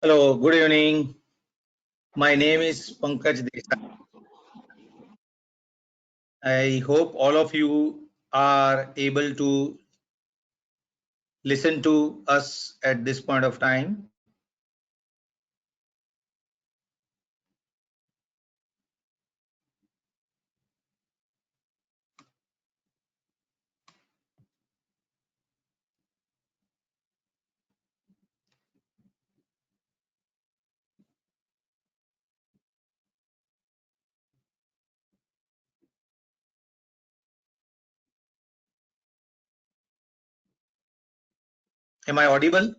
Hello, good evening. My name is Pankaj Desai. I hope all of you are able to listen to us at this point of time. Am I audible?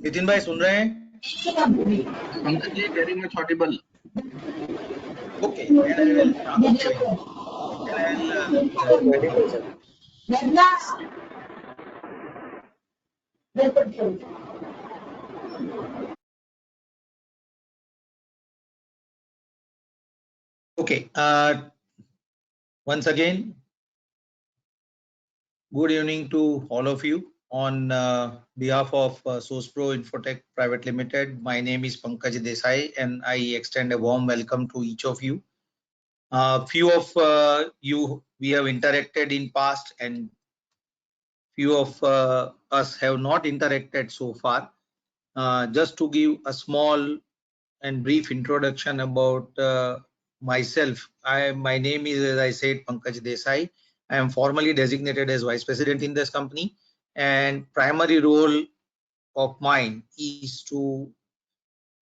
Nitin भाई सुन रहे हैं? Pankaj ji, very much audible. Okay, then I will. Okay, then okay. Once again, good evening to all of you. On behalf of SourcePro Infotech Private Limited, my name is Pankaj Desai, and I extend a warm welcome to each of you. Few of you we have interacted in past, and few of us have not interacted so far. Just to give a small and brief introduction about myself, my name is, as I said, Pankaj Desai. I am formally designated as Vice President in this company, and primary role of mine is to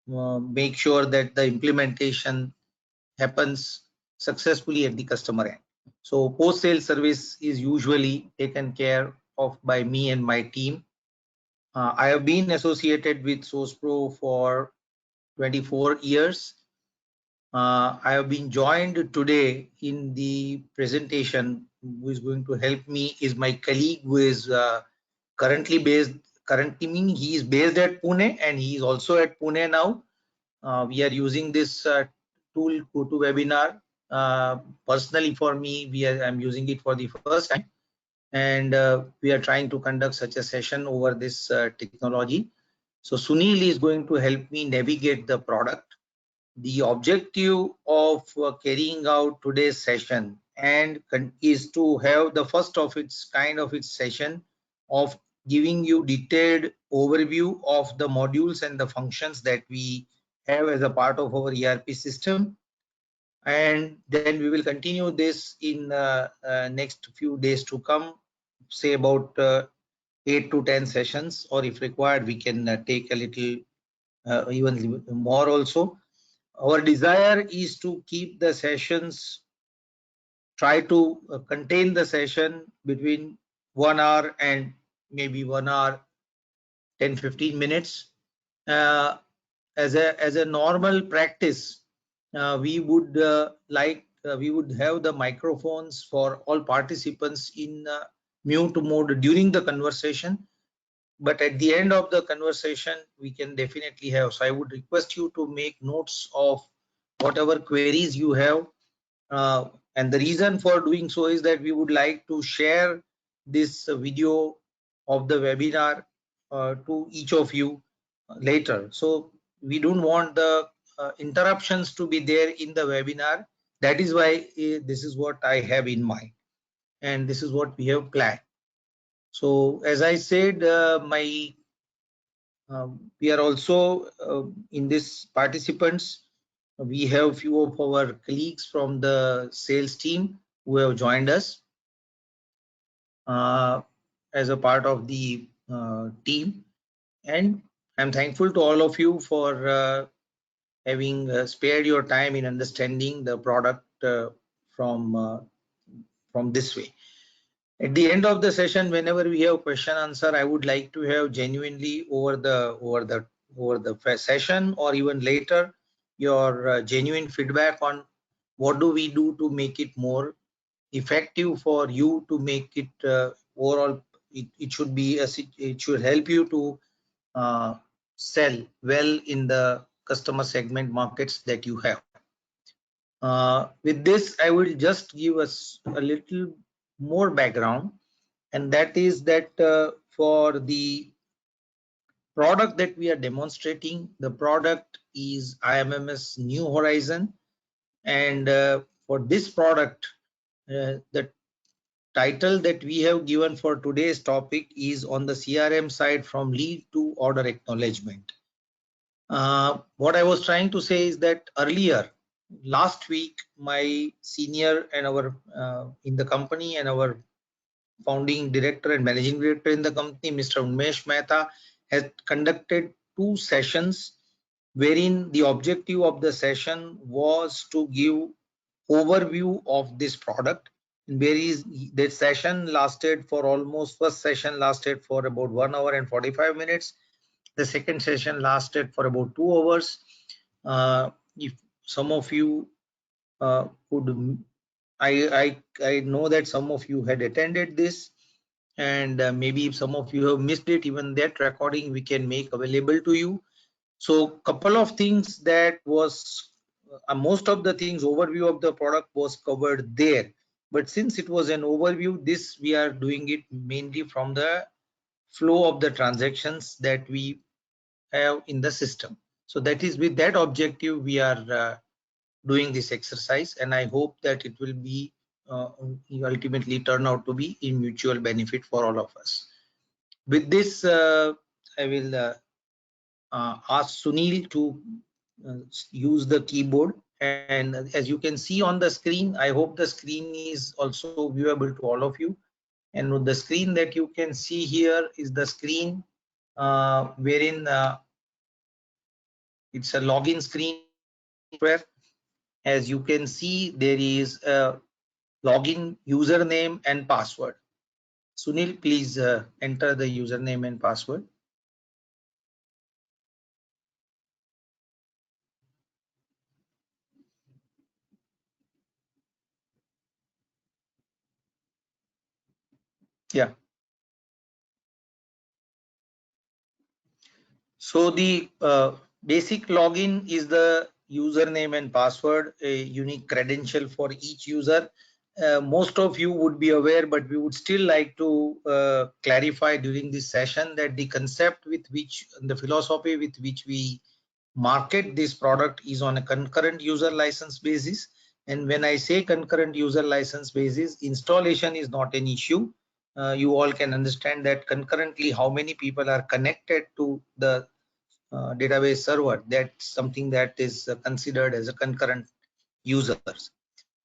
make sure that the implementation happens successfully at the customer end. So post-sale service is usually taken care of by me and my team. I have been associated with SourcePro for 24 years. I have been joined today in the presentation. Who is going to help me is my colleague who is currently meaning he is based at Pune, and he is also at Pune now. We are using this tool GoToWebinar. Personally, for me, I'm using it for the first time, and we are trying to conduct such a session over this technology. So Sunil is going to help me navigate the product. The objective of carrying out today's session and is to have the first of its kind of its session of giving you detailed overview of the modules and the functions that we have as a part of our ERP system. And then we will continue this in next few days to come, say about 8 to 10 sessions, or if required we can take a little even more also. Our desire is to keep the sessions, try to contain the session between 1 hour and maybe 1 hour 10-15 minutes. As a normal practice, we would we would have the microphones for all participants in mute mode during the conversation, but at the end of the conversation we can definitely have. So I would request you to make notes of whatever queries you have, and the reason for doing so is that we would like to share this video of the webinar to each of you later. So we don't want the interruptions to be there in the webinar. That is why this is what I have in mind, and this is what we have planned. So as I said, we are also in this participants. We have few of our colleagues from the sales team who have joined us as a part of the team, and I'm thankful to all of you for having spared your time in understanding the product from this way. At the end of the session, whenever we have question answer, I would like to have genuinely over the session or even later your genuine feedback on what do we do to make it more effective for you, to make it overall it should be it should help you to sell well in the customer segment markets that you have. With this, I will just give us a little more background, and that is that for the product that we are demonstrating, the product is IMMS New Horizon, and for this product, the title that we have given for today's topic is on the CRM side, from lead to order acknowledgement. What I was trying to say is that earlier, last week, my senior and our in the company and our founding director and managing director in the company, Mr. Unmesh Mehta, has conducted 2 sessions, wherein the objective of the session was to give overview of this product. Where is that session lasted for almost, first session lasted for about 1 hour and 45 minutes. The second session lasted for about 2 hours. If some of you could, I know that some of you had attended this, and maybe if some of you have missed it, even that recording we can make available to you. So couple of things that was most of the things, overview of the product was covered there, but since it was an overview, this we are doing it mainly from the flow of the transactions that we have in the system. So that is with that objective we are doing this exercise, and I hope that it will be ultimately turn out to be in mutual benefit for all of us. With this, I will ask Sunil to use the keyboard, and as you can see on the screen, I hope the screen is also viewable to all of you. And the screen that you can see here is the screen wherein it's a login screen where, as you can see, there is a login username and password. Sunil, please enter the username and password. Yeah. So the basic login is the username and password, a unique credential for each user. Most of you would be aware, but we would still like to clarify during this session that the concept with which, the philosophy with which we market this product is on a concurrent user license basis. And when I say concurrent user license basis, installation is not an issue. You all can understand that concurrently how many people are connected to the database server, that's something that is considered as a concurrent users.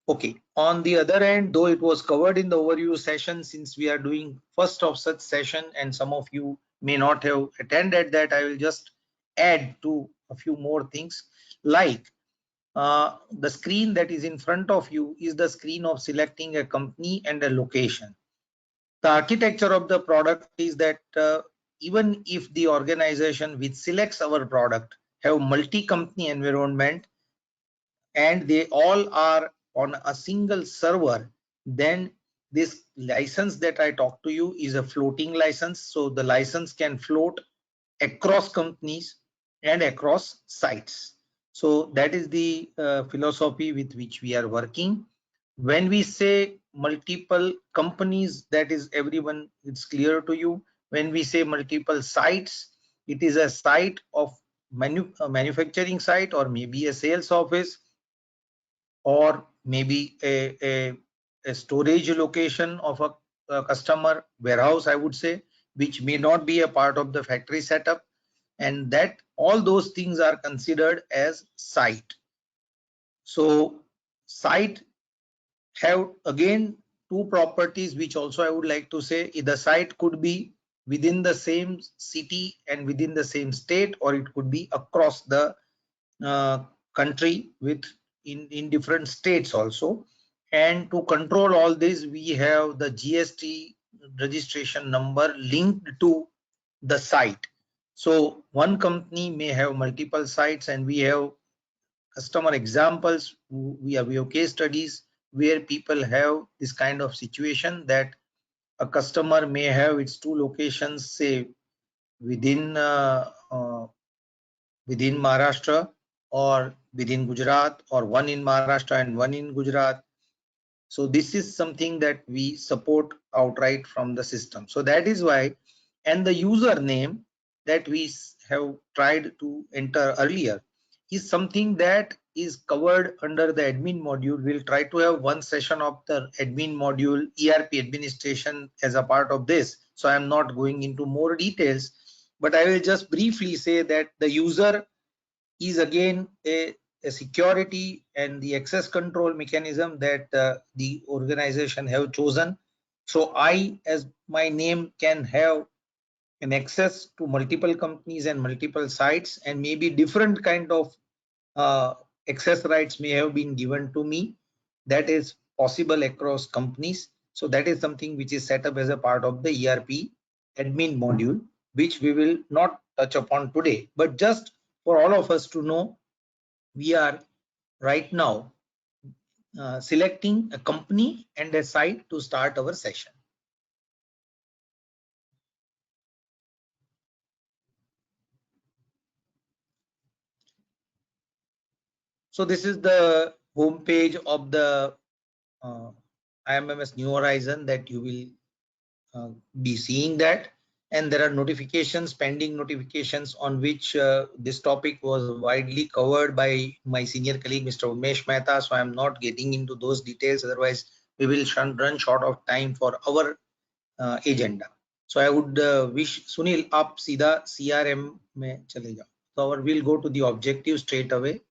Okay, on the other end, though it was covered in the overview session, since we are doing first of such session and some of you may not have attended that, I will just add to a few more things, like the screen that is in front of you is the screen of selecting a company and a location. The architecture of the product is that even if the organization which selects our product have multi-company environment and they all are on a single server, then this license that I talk to you is a floating license. So the license can float across companies and across sites. So that is the philosophy with which we are working. When we say multiple companies, that is everyone, it's clear to you. When we say multiple sites, it is a site of manufacturing site, or maybe a sales office, or maybe a storage location of a customer warehouse, I would say, which may not be a part of the factory setup, and that all those things are considered as site. So site have again 2 properties which also I would like to say. The site could be within the same city and within the same state, or it could be across the country with in different states also. And to control all this, we have the GST registration number linked to the site. So one company may have multiple sites, and we have customer examples. We have case studies where people have this kind of situation, that a customer may have its 2 locations, say within within Maharashtra or within Gujarat, or one in Maharashtra and one in Gujarat. So this is something that we support outright from the system. So that is why, and the username that we have tried to enter earlier is something that is covered under the admin module. We'll try to have one session of the admin module, ERP administration, as a part of this. So I'm not going into more details, but I will just briefly say that the user is again a security and the access control mechanism that the organization have chosen. So I, as my name, can have an access to multiple companies and multiple sites, and maybe different kind of uh, access rights may have been given to me. That is possible across companies. So that is something which is set up as a part of the ERP admin module, which we will not touch upon today, but just for all of us to know, we are right now selecting a company and a site to start our session. So this is the home page of the IMMS New Horizon that you will be seeing that, and there are notifications, pending notifications, on which this topic was widely covered by my senior colleague Mr. Umesh Mehta, so I'm not getting into those details, otherwise we will run short of time for our agenda. So I would wish Sunil, आप सीधा CRM में चले जाओ. So we'll go to the objective straight away.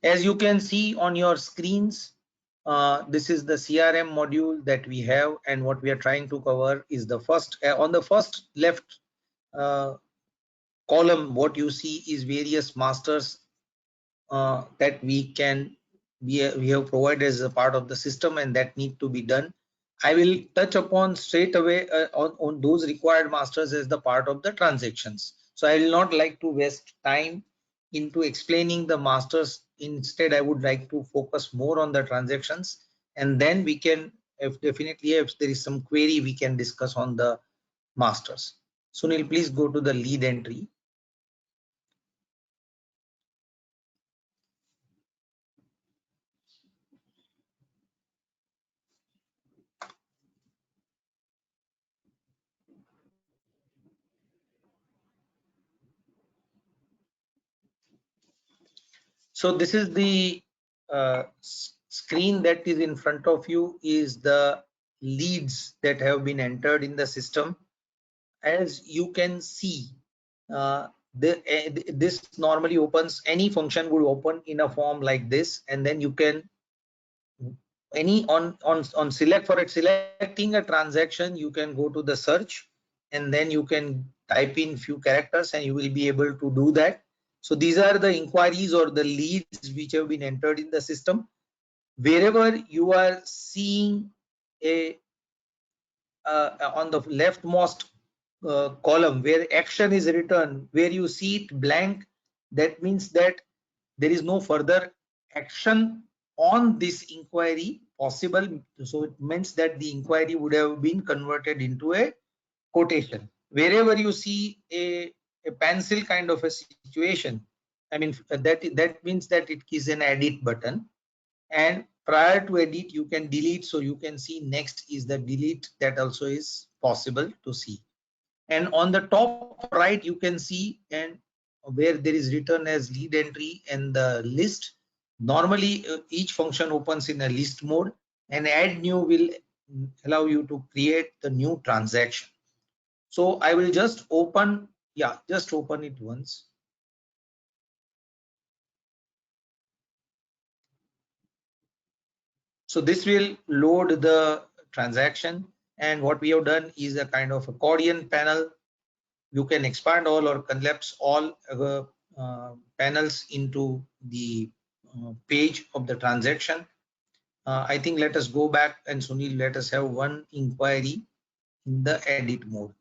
As you can see on your screens, this is the CRM module that we have, and what we are trying to cover is the first, on the first left uh, column, what you see is various masters that we have provided as a part of the system, and that need to be done. I will touch upon straight away on those required masters as the part of the transactions. So I will not like to waste time into explaining the masters. Instead, I would like to focus more on the transactions, and then we can, if definitely if there is some query, we can discuss on the masters. Sunil, please go to the lead entry. So this is the screen that is in front of you, is the leads that have been entered in the system. As you can see, this normally opens, any function would open in a form like this, and then you can any on select, for it selecting a transaction, you can go to the search, and then you can type in few characters and you will be able to do that. So these are the inquiries or the leads which have been entered in the system. Wherever you are seeing a on the leftmost column where action is written, where you see it blank, that means that there is no further action on this inquiry possible. So it means that the inquiry would have been converted into a quotation. Wherever you see a pencil kind of a situation, I mean, that means that it is an edit button, and prior to edit you can delete. So you can see next is the delete, that also is possible to see. And on the top right you can see, and where there is written as lead entry and the list, normally each function opens in a list mode, and add new will allow you to create the new transaction. So I will just open, yeah, just open it once. So this will load the transaction, and what we have done is a kind of accordion panel. You can expand all or collapse all panels into the page of the transaction. I think let us go back, and Sunil, let us have one inquiry in the edit mode.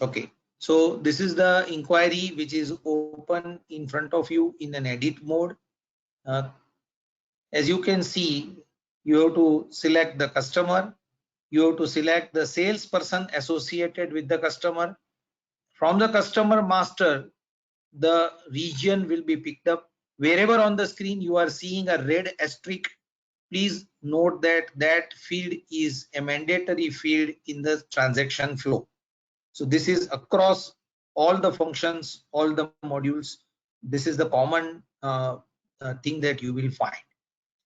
Okay, so this is the inquiry which is open in front of you in an edit mode. Uh, as you can see, you have to select the customer, You have to select the salesperson associated with the customer. From the customer master, the region will be picked up. Wherever on the screen you are seeing a red asterisk, please note that that field is a mandatory field in the transaction flow. So this is across all the functions, all the modules. This is the common thing that you will find.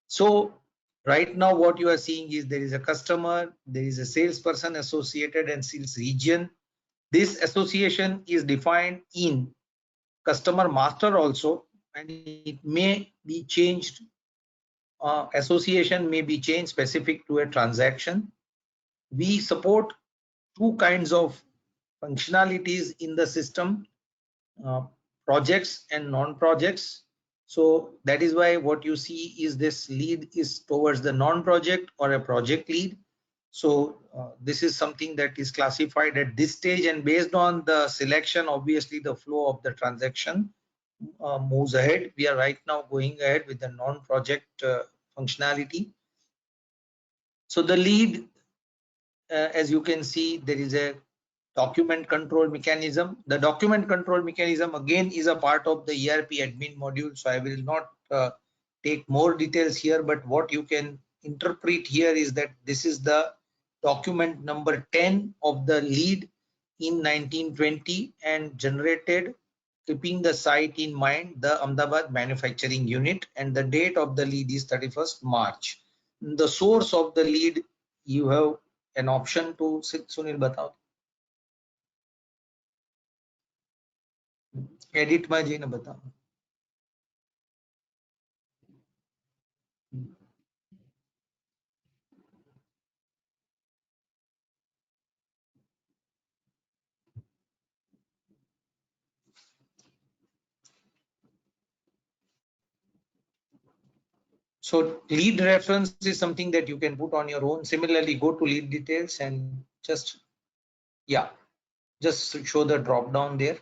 So right now what you are seeing is there is a customer, there is a salesperson associated and sales region. This association is defined in customer master also, and it may be changed. Association may be changed specific to a transaction. We support two kinds of functionalities in the system, uh, projects and non-projects. So that is why what you see is this lead is towards the non-project or a project lead. So this is something that is classified at this stage, and based on the selection, obviously the flow of the transaction moves ahead. We are right now going ahead with the non-project functionality. So the lead, as you can see, there is a document control mechanism. The document control mechanism again is a part of the ERP admin module, so I will not take more details here, but what you can interpret here is that this is the document number 10 of the lead in 1920 and generated keeping the site in mind, the Ahmedabad manufacturing unit, and the date of the lead is 31st March. The source of the lead, you have an option to Sunil batao. Edit માં જઈને બતાવો. So lead reference is something that you can put on your own. Similarly, go to lead details and just, yeah, just show the drop down there.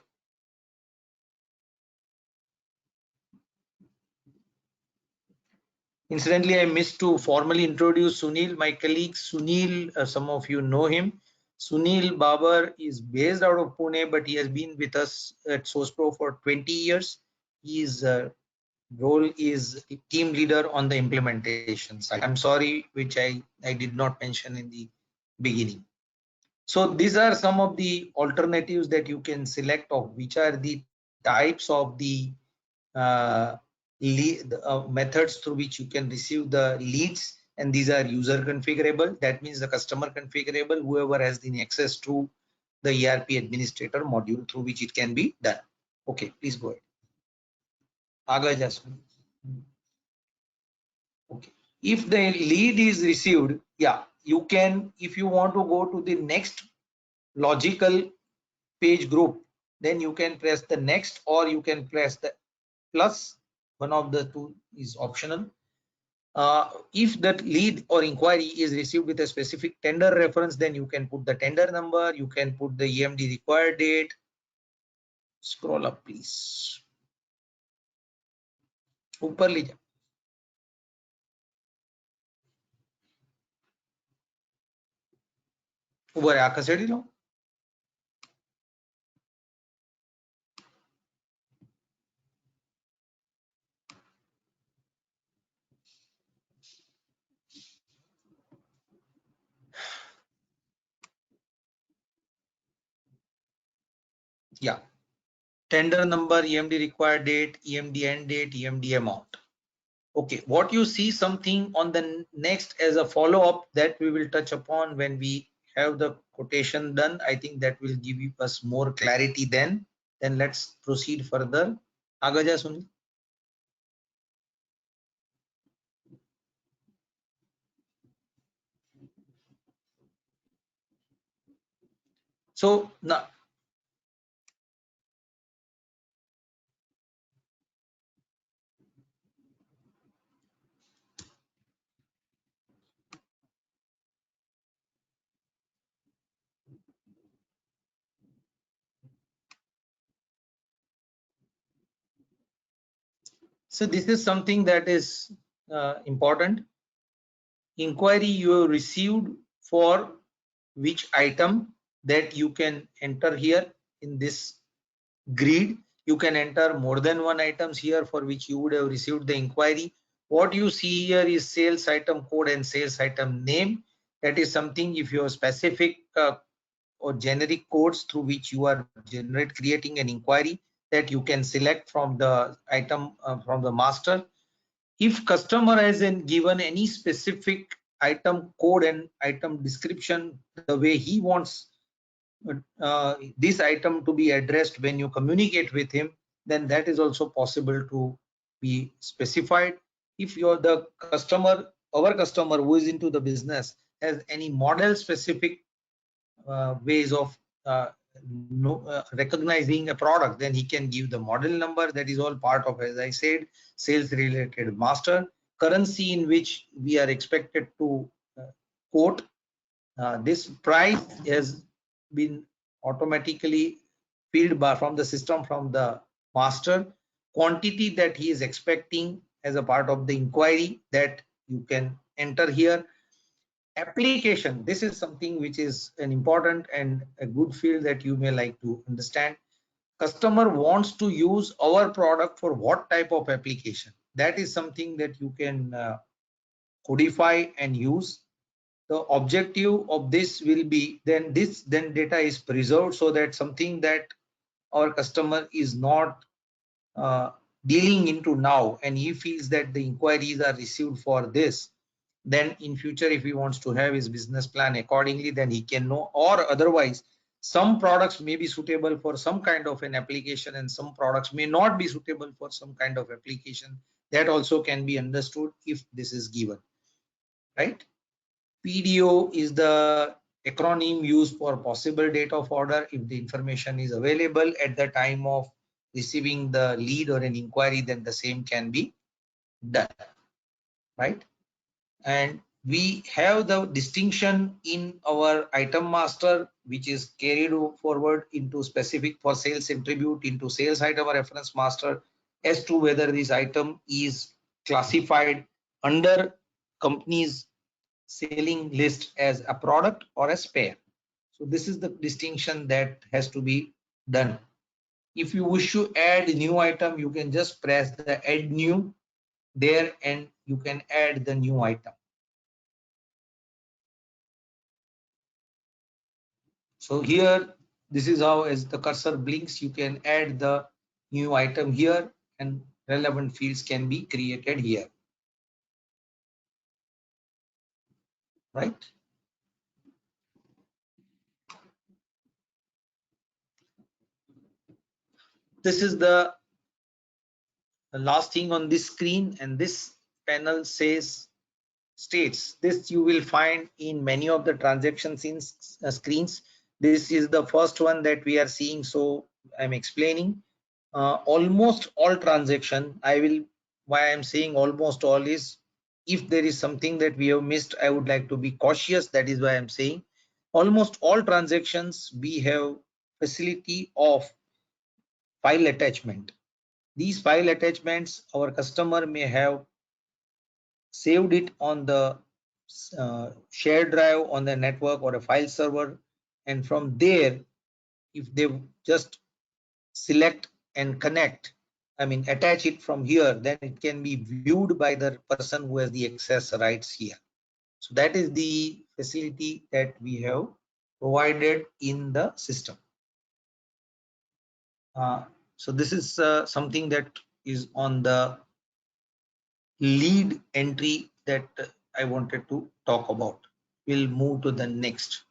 Incidentally, I missed to formally introduce Sunil, my colleague Sunil. Some of you know him. Sunil Babar is based out of Pune, but he has been with us at SourcePro for 20 years. His role is team leader on the implementation side. I'm sorry, which I did not mention in the beginning. So these are some of the alternatives that you can select of which are the types of the methods through which you can receive the leads, and these are user configurable. That means the customer configurable, whoever has the access to the ERP administrator module through which it can be done. Okay, please go ahead. Agad Jasmine. Okay. If the lead is received, yeah, you can, if you want to go to the next logical page group, then you can press the next, or you can press the plus. One of the two is optional. If that lead or inquiry is received with a specific tender reference, then you can put the tender number, you can put the EMD required date. Scroll up, please. ऊपर ले जाओ. ऊपर आ खसेड़ी लो. Yeah. Tender number, EMD required date, EMD end date, EMD amount. Okay, what you see something on the next as a follow-up that we will touch upon when we have the quotation done. I think that will give us more clarity then. Then let's proceed further. Agaja Sunil. So now, so this is something that is important. Inquiry you have received for which item that you can enter here in this grid. You can enter more than one items here for which you would have received the inquiry. What you see here is sales item code and sales item name. That is something if you have specific or generic codes through which you are creating an inquiry, that you can select from the item from the master. If customer has given any specific item code and item description the way he wants this item to be addressed when you communicate with him, then that is also possible to be specified. If you're the customer, our customer who is into the business has any model specific ways of recognizing a product, then he can give the model number. That is all part of, as I said, sales related master. Currency in which we are expected to quote. This price has been automatically filled by from the system from the master. Quantity that he is expecting as a part of the inquiry, that you can enter here. Application, this is something which is an important and a good field that you may like to understand. Customer wants to use our product for what type of application? That is something that you can codify and use. The objective of this will be then data is preserved, so that something that our customer is not uh, dealing into now, and he feels that the inquiries are received for this, then in future if he wants to have his business plan accordingly, then he can know. Or otherwise, some products may be suitable for some kind of an application and some products may not be suitable for some kind of application. That also can be understood if this is given, right? PDO is the acronym used for possible date of order. If the information is available at the time of receiving the lead or an inquiry, then the same can be done, right? And we have the distinction in our item master, which is carried forward into specific for sales attribute into sales item or reference master, as to whether this item is classified under company's selling list as a product or a spare. So this is the distinction that has to be done. If you wish to add a new item, you can just press the add new there and you can add the new item. So here, this is how, as the cursor blinks, you can add the new item here and relevant fields can be created here, right? This is the last thing on this screen, and this panel states this you will find in many of the transaction scenes, screens. This is the first one that we are seeing, so I'm explaining. Almost all transaction, I will, why I'm saying almost all is, if there is something that we have missed, I would like to be cautious. That is why I'm saying almost all transactions we have facility of file attachment. These file attachments, our customer may have saved it on the shared drive on the network or a file server, and from there, if they just select and connect, I mean attach it from here, then it can be viewed by the person who has the access rights here. So that is the facility that we have provided in the system. So this is something that is on the lead entry that I wanted to talk about. We'll move to the next.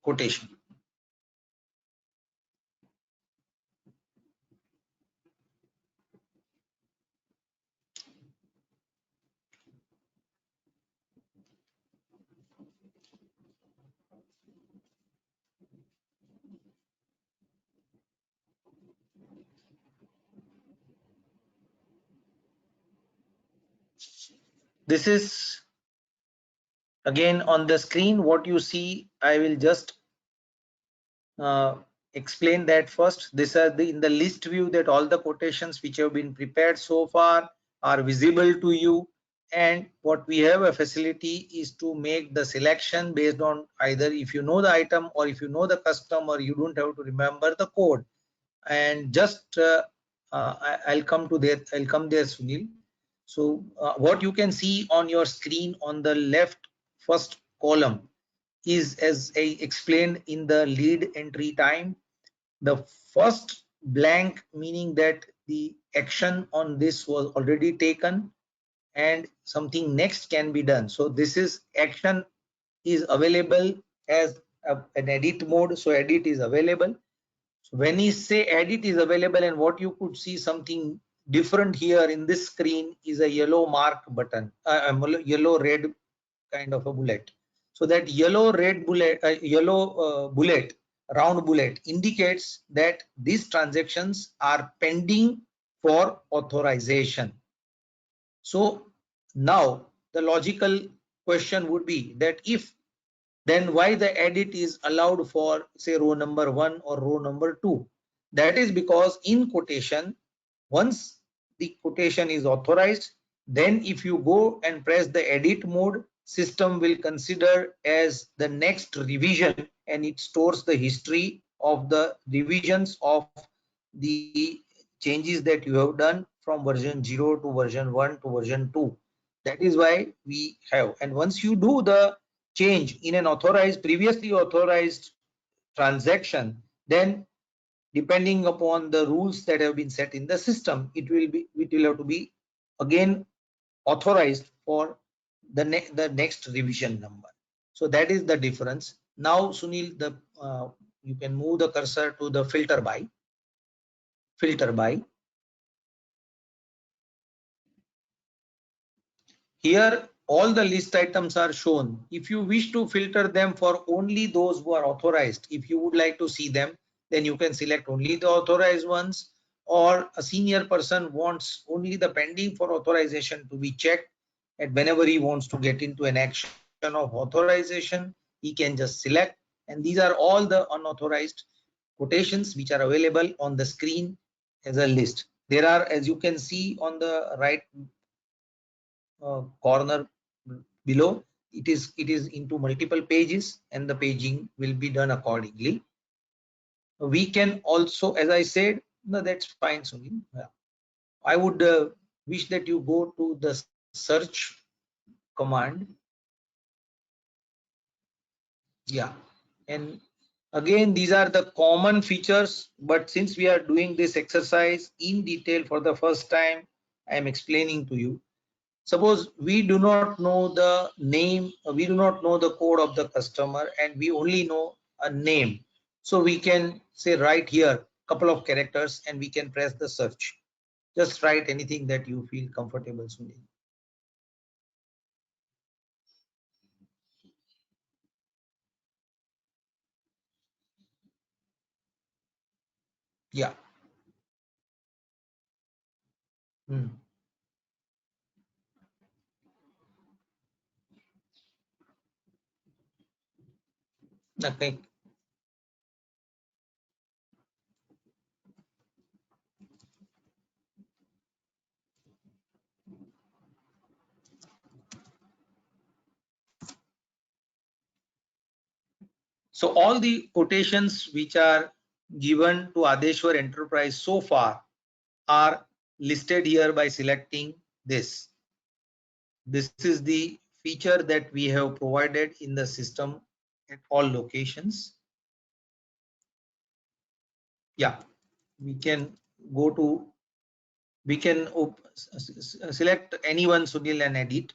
Quotation. This is again on the screen. What you see, I will just explain that first. These are in the list view that all the quotations which have been prepared so far are visible to you, and what we have a facility is to make the selection based on either if you know the item or if you know the customer, you don't have to remember the code. And just I'll come to there, I'll come there, Sunil. So what you can see on your screen on the left first column is, as I explained in the lead entry time, the first blank meaning that the action on this was already taken and something next can be done. So this is action is available as an edit mode. So edit is available. So when you say edit is available, and what you could see something different here in this screen is a yellow mark button, yellow red kind of a bullet. So that yellow red bullet, bullet, round bullet indicates that these transactions are pending for authorization. So now the logical question would be that if, then why the edit is allowed for say row number 1 or row number 2? That is because in quotation, once the quotation is authorized, then if you go and press the edit mode, system will consider as the next revision, and it stores the history of the revisions of the changes that you have done from version 0 to version 1 to version 2. That is why we have, and once you do the change in an authorized, previously authorized transaction, then depending upon the rules that have been set in the system, it will have to be again authorized for the next revision number. So that is the difference. Now Sunil, the you can move the cursor to the filter by. Here all the list items are shown. If you wish to filter them for only those who are authorized, if you would like to see them, then you can select only the authorized ones, or a senior person wants only the pending for authorization to be checked, and whenever he wants to get into an action of authorization, he can just select. And these are all the unauthorized quotations which are available on the screen as a list. There are, as you can see on the right corner below, it is into multiple pages, and the paging will be done accordingly. We can also, as I said, no, that's fine, Sunil. Yeah. I would wish that you go to the search command. Yeah, and again, these are the common features, but since we are doing this exercise in detail for the first time, I am explaining to you. Suppose we do not know the name, we do not know the code of the customer, and we only know a name. So we can say right here couple of characters and we can press the search. Just write anything that you feel comfortable, Sunil. Yeah. Hmm. Okay. So all the quotations which are given to Adeshwar Enterprise so far are listed here by selecting this. This is the feature that we have provided in the system at all locations. Yeah, we can go to, we can select anyone, Sunil, and edit.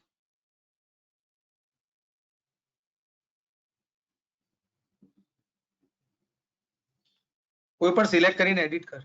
कोई पर select કરીને edit कर.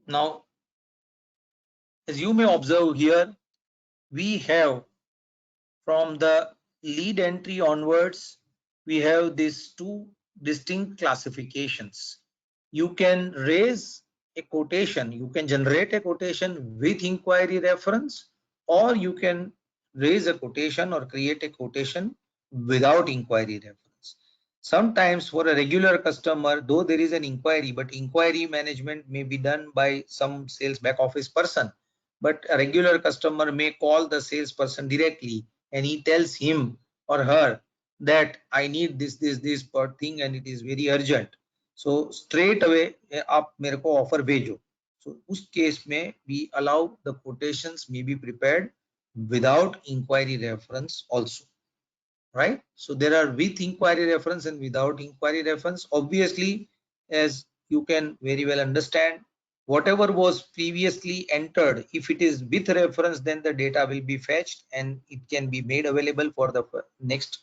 Now, as you may observe here, we have from the lead entry onwards, we have these two distinct classifications. You can raise a quotation, you can generate a quotation with inquiry reference, or you can raise a quotation or create a quotation without inquiry reference. Sometimes for a regular customer, though there is an inquiry, but inquiry management may be done by some sales back office person, but a regular customer may call the salesperson directly and he tells him or her that I need this per thing and it is very urgent. So straight away आप मेरे को offer भेजो. So उस case में we allow the quotations may be prepared without inquiry reference also, right? So there are with inquiry reference and without inquiry reference. Obviously, as you can very well understand, whatever was previously entered, if it is with reference, then the data will be fetched and it can be made available for the next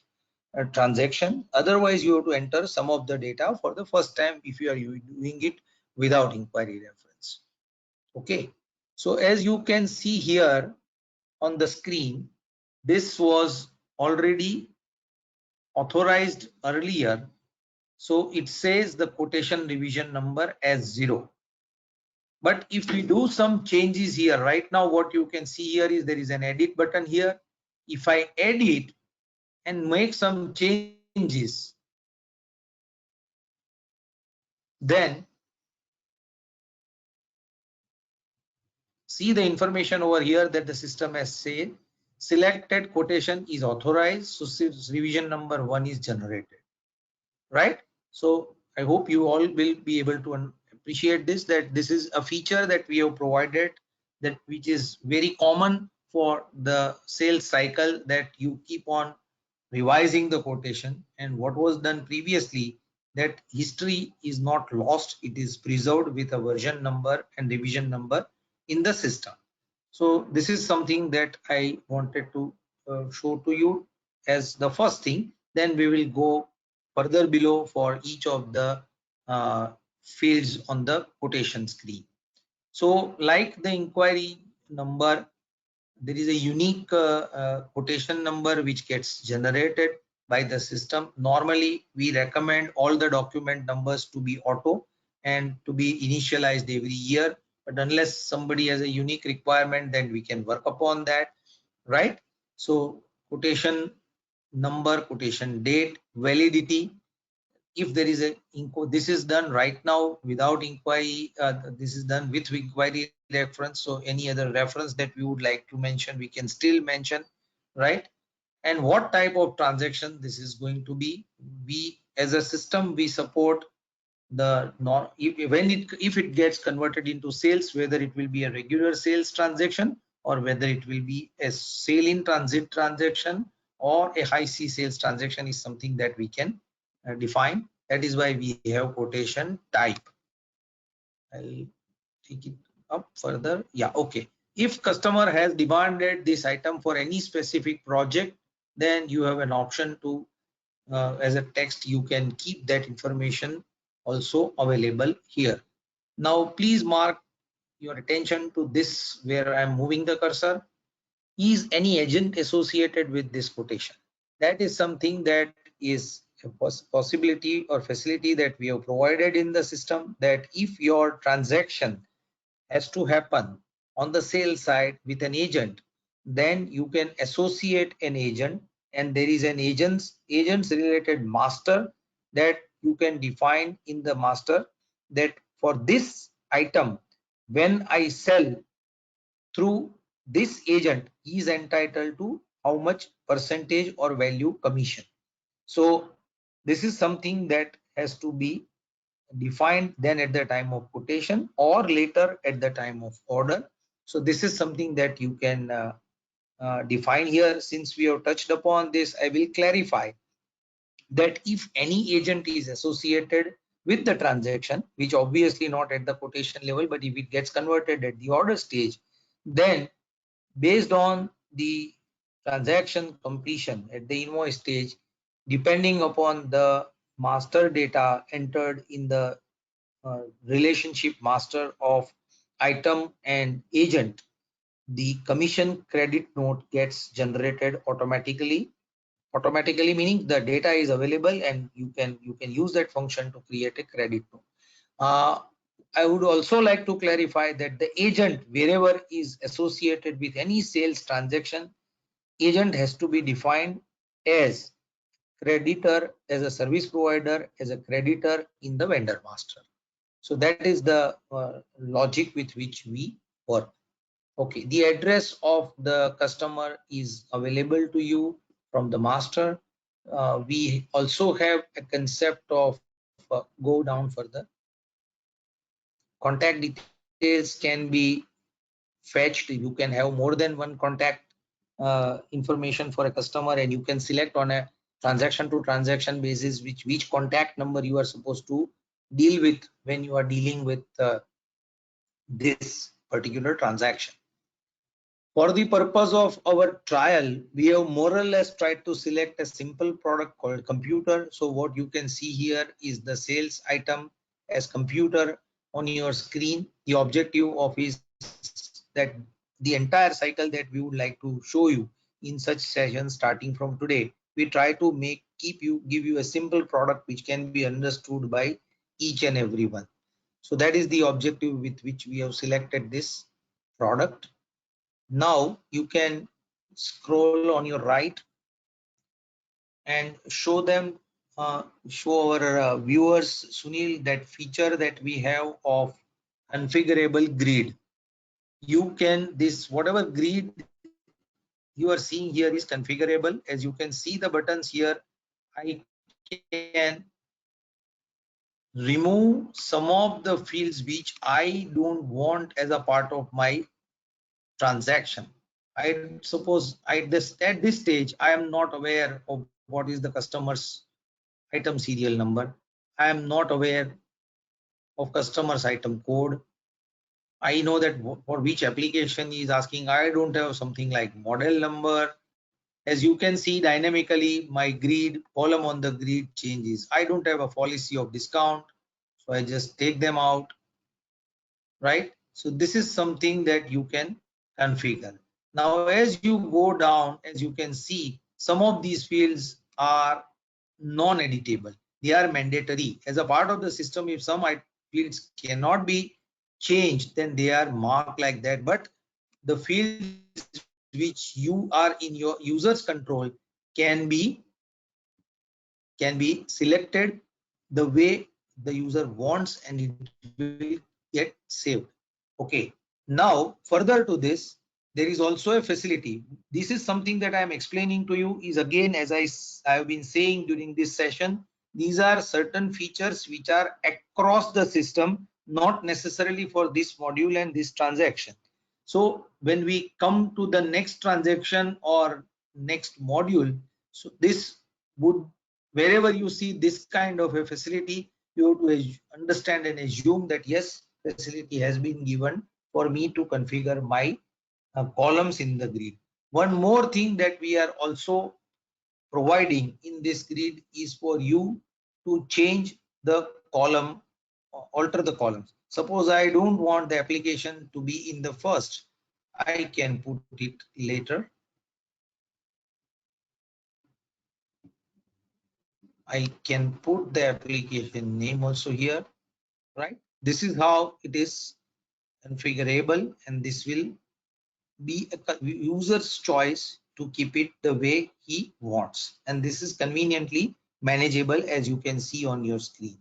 transaction. Otherwise, you have to enter some of the data for the first time if you are doing it without inquiry reference. Okay. So as you can see here on the screen, this was already authorized earlier. So it says the quotation revision number as 0. But if we do some changes here, right now what you can see here is there is an edit button here. If I edit and make some changes, then see the information over here that the system has said selected quotation is authorized. So revision number 1 is generated, right? So I hope you all will be able to appreciate this, that this is a feature that we have provided, that which is very common for the sales cycle, that you keep on revising the quotation, and what was done previously, that history is not lost, it is preserved with a version number and revision number in the system. So this is something that I wanted to show to you as the first thing. Then we will go further below for each of the fields on the quotation screen. So like the inquiry number, there is a unique quotation number which gets generated by the system. Normally, we recommend all the document numbers to be auto and to be initialized every year. But unless somebody has a unique requirement, then we can work upon that, right? So quotation number, quotation date, validity. If there is a this is done right now without inquiry, this is done with inquiry reference. So any other reference that we would like to mention, we can still mention, right? And what type of transaction this is going to be. We as a system, we support the if it gets converted into sales, whether it will be a regular sales transaction or whether it will be a sale in transit transaction or a high C sales transaction is something that we can define. That is why we have quotation type. I'll take it up further. Yeah, okay. If customer has demanded this item for any specific project, then you have an option to as a text, you can keep that information also available here. Now please mark your attention to this where I'm moving the cursor. Is any agent associated with this quotation? That is something that is a possibility or facility that we have provided in the system, that if your transaction has to happen on the sales side with an agent, then you can associate an agent, and there is an agents related master that you can define in the master, that for this item, when I sell through this agent, he is entitled to how much percentage or value commission. So this is something that has to be defined then at the time of quotation or later at the time of order. So this is something that you can define here. Since we have touched upon this, I will clarify that if any agent is associated with the transaction, which obviously not at the quotation level, but if it gets converted at the order stage, then based on the transaction completion at the invoice stage, depending upon the master data entered in the relationship master of item and agent, the commission credit note gets generated automatically. automatically, meaning the data is available and you can use that function to create a credit note. I would also like to clarify that the agent, wherever is associated with any sales transaction, agent has to be defined as creditor, as a service provider, as a creditor in the vendor master. So that is the logic with which we work. Okay, the address of the customer is available to you from the master. We also have a concept of go down further. Contact details can be fetched. You can have more than one contact information for a customer, and you can select on a transaction to transaction basis which contact number you are supposed to deal with when you are dealing with this particular transaction. For the purpose of our trial, we have more or less tried to select a simple product called computer. So what you can see here is the sales item as computer on your screen. The objective of is that the entire cycle that we would like to show you in such sessions starting from today, we try to give you a simple product which can be understood by each and everyone. So that is the objective with which we have selected this product. Now you can scroll on your right and show our viewers, Sunil, that feature that we have of configurable grid. You can, this whatever grid you are seeing here is configurable. As you can see the buttons here, I can remove some of the fields which I don't want as a part of my transaction. I suppose at this stage I am not aware of what is the customer's item serial number. I am not aware of customer's item code. I know that for which application he is asking. I don't have something like model number. As you can see dynamically, my grid column on the grid changes. I don't have a policy of discount, so I just take them out, right? So this is something that you can configure. Now as you go down, as you can see, some of these fields are non-editable. They are mandatory as a part of the system. If some fields cannot be changed, then they are marked like that. But the fields which you are in your user's control can be selected the way the user wants, and it will get saved. Okay, now further to this, there is also a facility. This is something that I am explaining to you is, again, as I have been saying during this session, these are certain features which are across the system, not necessarily for this module and this transaction. So when we come to the next transaction or next module, so this would, wherever you see this kind of a facility, you have to understand and assume that yes, facility has been given for me to configure my columns in the grid. One more thing that we are also providing in this grid is for you to change the column, alter the columns. Suppose I don't want the application to be in the first, I can put it later. I can put the application name also here, right? This is how it is configurable, and this will be a user's choice to keep it the way he wants. And this is conveniently manageable, as you can see on your screen.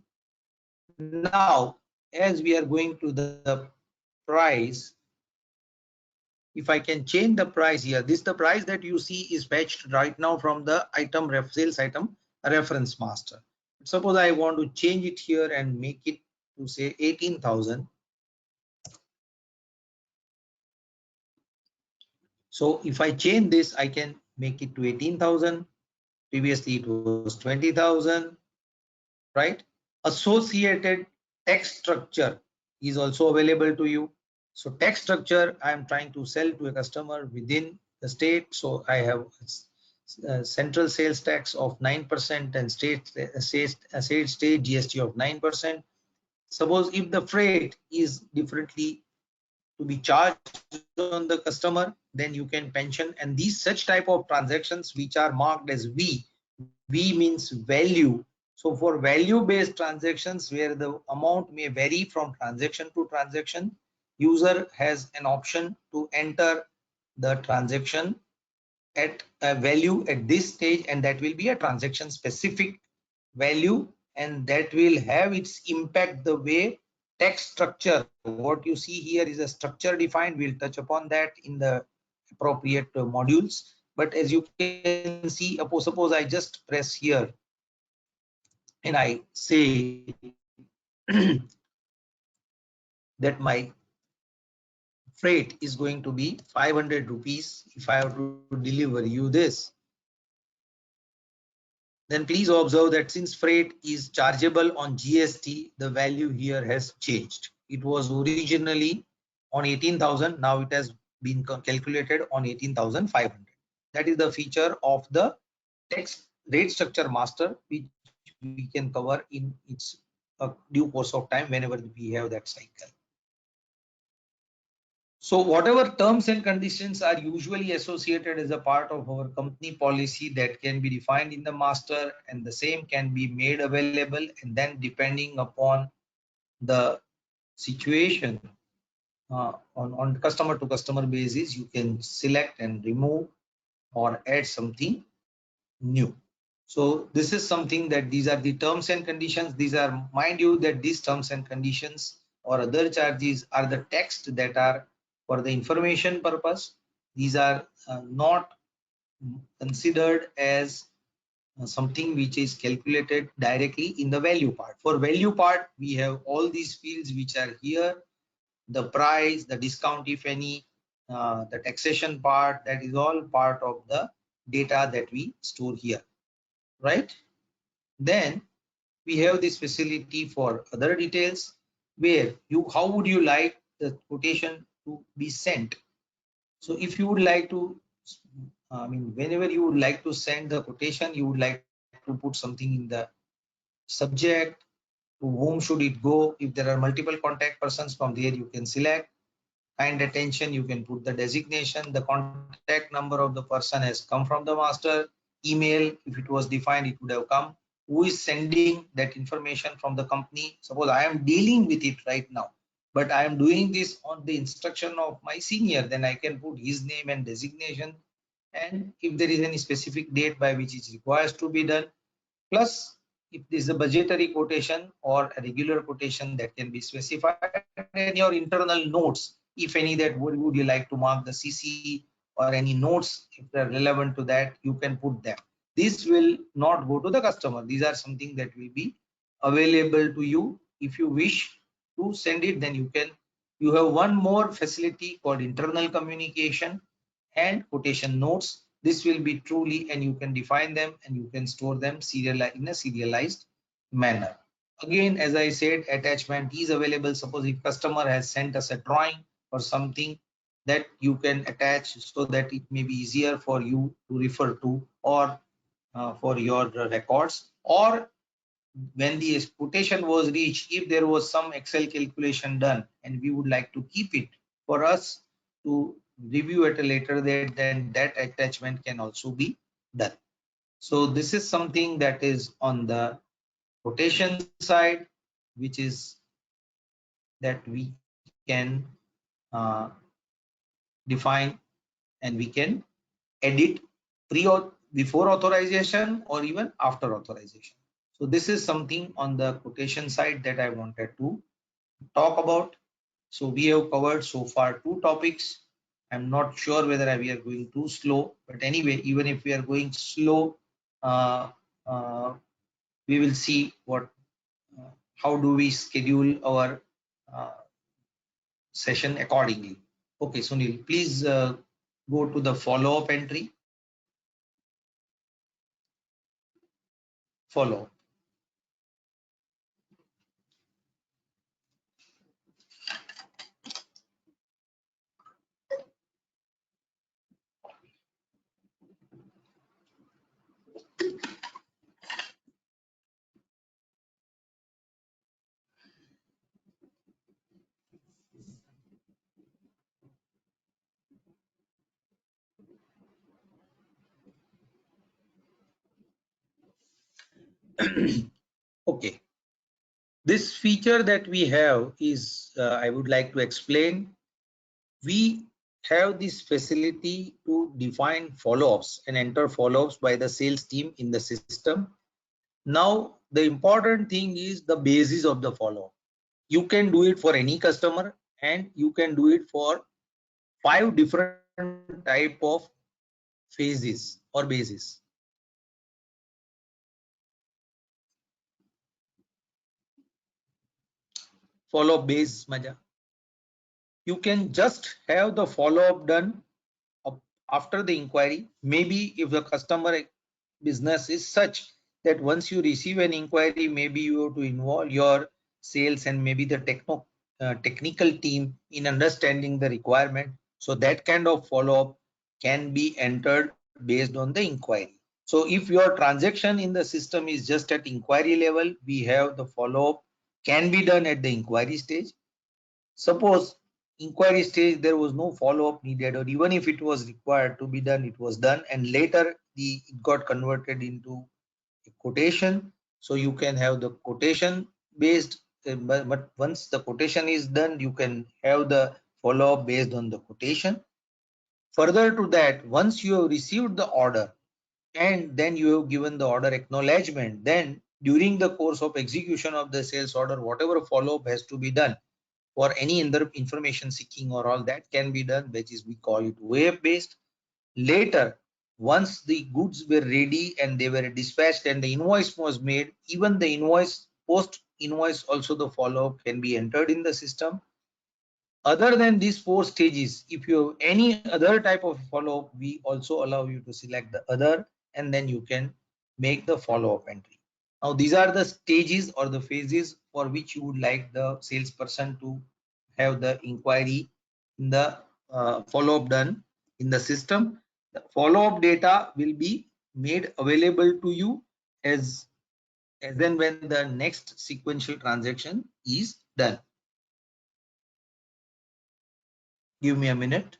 Now, as we are going to the price, if I can change the price here, this the price that you see is fetched right now from the sales item reference master. Suppose I want to change it here and make it to say 18,000. So if I change this, I can make it to 18,000. Previously it was 20,000, right? Associated text structure is also available to you. So text structure, I am trying to sell to a customer within the state. So I have central sales tax of 9% and state GST of 9%. Suppose if the freight is differently to be charged on the customer, then you can pension. And these such type of transactions which are marked as V means value. So for value based transactions where the amount may vary from transaction to transaction, user has an option to enter the transaction at a value at this stage, and that will be a transaction specific value, and that will have its impact the way text structure. What you see here is a structure defined. We'll touch upon that in the appropriate modules. But as you can see, suppose I just press here and I say that my freight is going to be 500 rupees if I have to deliver you this, then please observe that since freight is chargeable on GST, the value here has changed. It was originally on 18,000, now it has been calculated on 18,500. That is the feature of the text rate structure master, which we can cover in its due course of time whenever we have that cycle. So whatever terms and conditions are usually associated as a part of our company policy, that can be defined in the master, and the same can be made available, and then depending upon the situation on customer to customer basis, you can select and remove or add something new. So this is something that these are the terms and conditions. These are, mind you, that these terms and conditions or other charges are the text that are for the information purpose. These are not considered as something which is calculated directly in the value part. For value part, we have all these fields which are here, the price, the discount if any, the taxation part, that is all part of the data that we store here, right? Then we have this facility for other details where how would you like the quotation to be sent. So if you would like to, whenever you would like to send the quotation, you would like to put something in the subject, to whom should it go. If there are multiple contact persons, from there you can select. Kind attention, you can put the designation. The contact number of the person has come from the master. Email, if it was defined, it would have come. Who is sending that information from the company? Suppose I am dealing with it right now, but I am doing this on the instruction of my senior, then I can put his name and designation, and if there is any specific date by which it requires to be done. Plus, if this is a budgetary quotation or a regular quotation, that can be specified, and your internal notes, if any, that would you like to mark the CC or any notes if they're relevant to that, you can put them. This will not go to the customer. These are something that will be available to you. If you wish to send it, then you can. You have one more facility called internal communication and quotation notes. This will be truly, and you can define them and you can store them in a serialized manner. Again, as I said, attachment is available. Suppose if customer has sent us a drawing or something, that you can attach so that it may be easier for you to refer to, or for your records. Or when the quotation was reached, if there was some Excel calculation done and we would like to keep it for us to review at a later date, then that attachment can also be done. So this is something that is on the quotation side, which is that we can define and we can edit before authorization or even after authorization. So this is something on the quotation side that I wanted to talk about. So we have covered so far two topics. I'm not sure whether we are going too slow, but anyway, even if we are going slow, uh, uh, we will see how do we schedule our uh, session accordingly. Okay, Sunil, please go to the follow-up entry. Follow. Okay, this feature that we have is I would like to explain. We have this facility to define follow-ups and enter follow-ups by the sales team in the system. Now the important thing is the basis of the follow-up. You can do it for any customer and you can do it for 5 different type of phases or bases. Follow-up base maja. You can just have the follow-up done after the inquiry. Maybe if the customer business is such that once you receive an inquiry, maybe you have to involve your sales and maybe the technical team in understanding the requirement. So that kind of follow-up can be entered based on the inquiry. So if your transaction in the system is just at inquiry level, we have the follow-up can be done at the inquiry stage. Suppose inquiry stage there was no follow-up needed, or even if it was required to be done, it was done, and later it got converted into a quotation. So you can have the quotation based, but once the quotation is done, you can have the follow-up based on the quotation. Further to that, once you have received the order and then you have given the order acknowledgement, then during the course of execution of the sales order, whatever follow-up has to be done for any other information seeking or all that can be done, which is we call it web based. Later, once the goods were ready and they were dispatched and the invoice was made, even the invoice, post invoice also the follow-up can be entered in the system. Other than these 4 stages, if you have any other type of follow-up, we also allow you to select the other and then you can make the follow-up entry. Now these are the stages or the phases for which you would like the salesperson to have the inquiry in the follow-up done in the system. The follow-up data will be made available to you as then when the next sequential transaction is done. Give me a minute.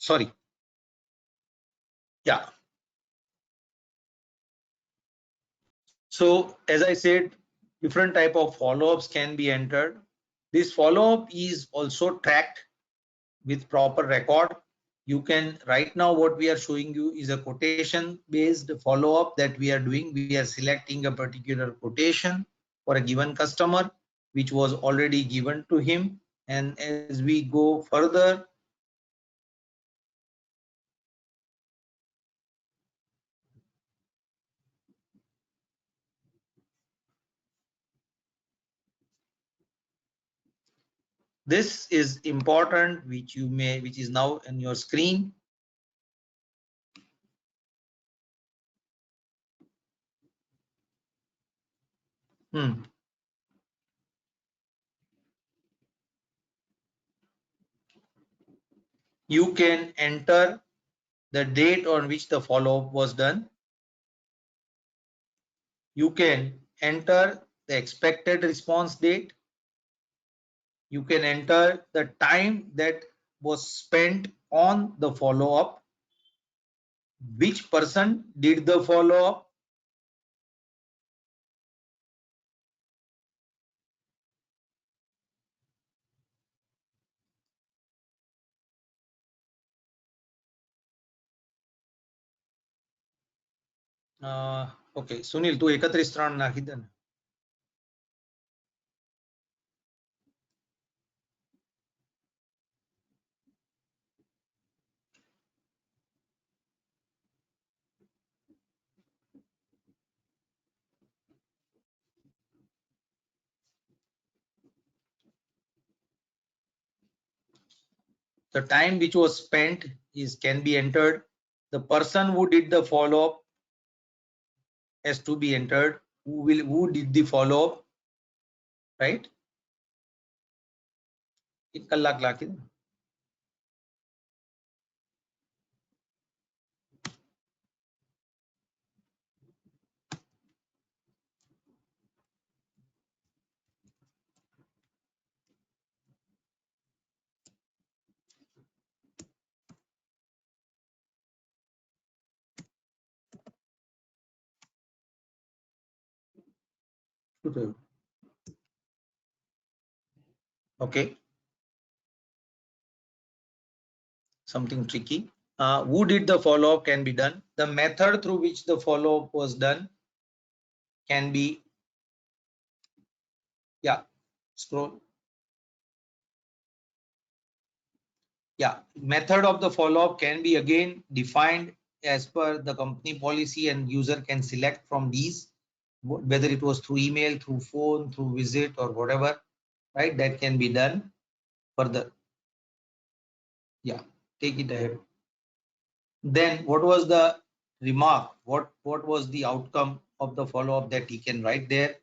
Sorry. Yeah. So as I said, different type of follow-ups can be entered. This follow-up is also tracked with proper record. You can right now what we are showing you is a quotation based follow-up that we are doing. We are selecting a particular quotation for a given customer which was already given to him, and as we go further, this is important, which is now on your screen. You can enter the date on which the follow-up was done. You can enter the expected response date. You can enter the time that was spent on the follow-up, which person did the follow-up. Okay, Sunil, તું 31 નાખી દે ને. The time which was spent can be entered. The person who did the follow-up has to be entered. Who did the follow-up, right? एक कलाक लाके okay, something tricky. Who did the follow-up can be done. The method through which the follow-up was done can be, yeah, scroll. Yeah, method of the follow-up can be again defined as per the company policy, and user can select from these, whether it was through email, through phone, through visit, or whatever, right? That can be done further. Yeah, take it ahead. Then what was the remark? What was the outcome of the follow-up that he can write there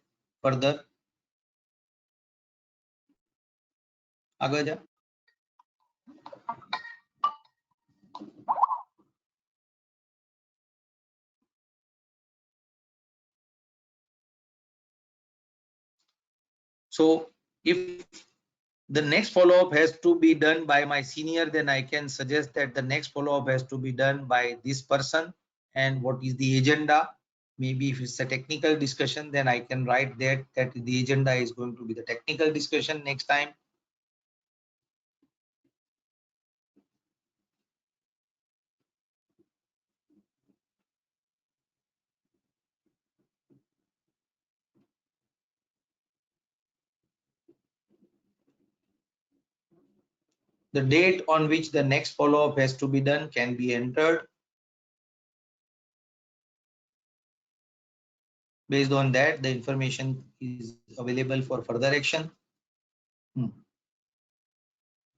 further? आगे जा. So if the next follow-up has to be done by my senior, then I can suggest that the next follow-up has to be done by this person. And what is the agenda? Maybe if it's a technical discussion, then I can write that the agenda is going to be the technical discussion next time. The date on which the next follow-up has to be done can be entered. Based on that, the information is available for further action.